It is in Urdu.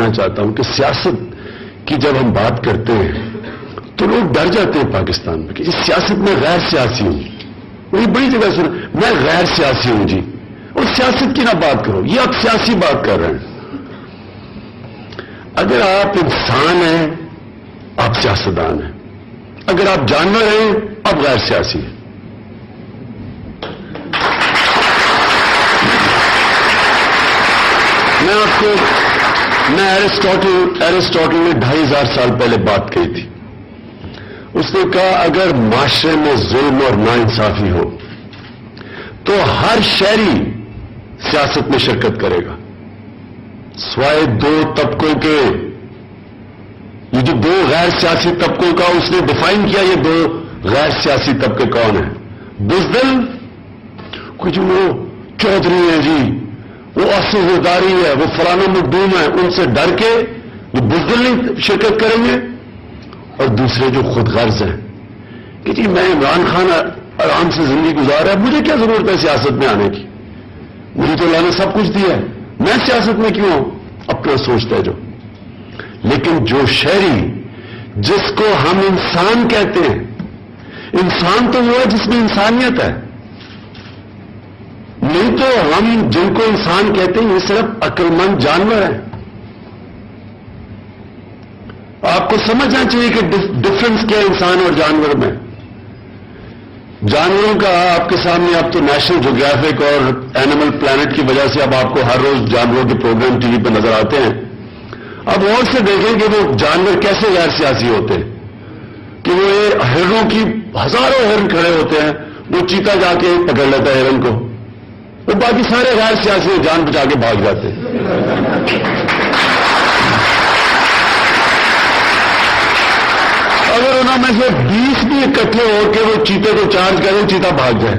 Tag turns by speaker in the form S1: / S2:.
S1: کہنا چاہتا ہوں کہ سیاست کی جب ہم بات کرتے ہیں تو لوگ ڈر جاتے ہیں پاکستان میں کہ سیاست میں غیر سیاسی ہوں. وہی بڑی جگہ سنا میں غیر سیاسی ہوں جی، اور سیاست کی نہ بات کرو، یہ آپ سیاسی بات کر رہے ہیں. اگر آپ انسان ہیں آپ سیاستدان ہیں، اگر آپ جانور ہیں آپ غیر سیاسی ہیں. میں آپ کو ایرسٹوٹل نے 2500 سال پہلے بات کہی تھی. اس نے کہا اگر معاشرے میں ظلم اور ناانصافی ہو تو ہر شہری سیاست میں شرکت کرے گا سوائے 2 طبقوں کے. یہ جو 2 غیر سیاسی طبقوں کا اس نے ڈیفائن کیا، یہ 2 غیر سیاسی طبقے کون ہیں؟ بزدل، کچھ وہ چودھری ہیں جی، وہ اصلداری ہے، وہ فلانا مقدوم ہے، ان سے ڈر کے وہ بزدل نہیں شرکت کریں گے. اور دوسرے جو خود غرض ہیں کہ جی میں عمران خان آرام سے زندگی گزار ہے، مجھے کیا ضرورت ہے سیاست میں آنے کی، مجھے تو اللہ نے سب کچھ دیا ہے، میں سیاست میں کیوں ہوں؟ اپنا سوچتا ہے جو. لیکن جو شہری جس کو ہم انسان کہتے ہیں، انسان تو وہ ہے جس میں انسانیت ہے، نہیں تو ہم جن کو انسان کہتے ہیں یہ صرف عقل مند جانور ہیں. آپ کو سمجھنا چاہیے کہ ڈفرنس کیا ہے انسان اور جانور میں. جانوروں کا آپ کے سامنے اب تو نیشنل جیوگرافک اور اینیمل پلانٹ کی وجہ سے اب آپ کو ہر روز جانوروں کے پروگرام ٹی وی پہ نظر آتے ہیں. اب اور سے دیکھیں کہ وہ جانور کیسے غیر سیاسی ہوتے ہیں کہ وہ ہرنوں کی ہزاروں ہرن کھڑے ہوتے ہیں، وہ چیتا جا کے پکڑ لیتا ہے ہرن کو، وہ باقی سارے غیر سیاسی جان بچا کے بھاگ جاتے ہیں. اگر انہوں میں سے 20 بھی اکٹھے ہو کے وہ چیتے کو چارج کریں، چیتا بھاگ جائے.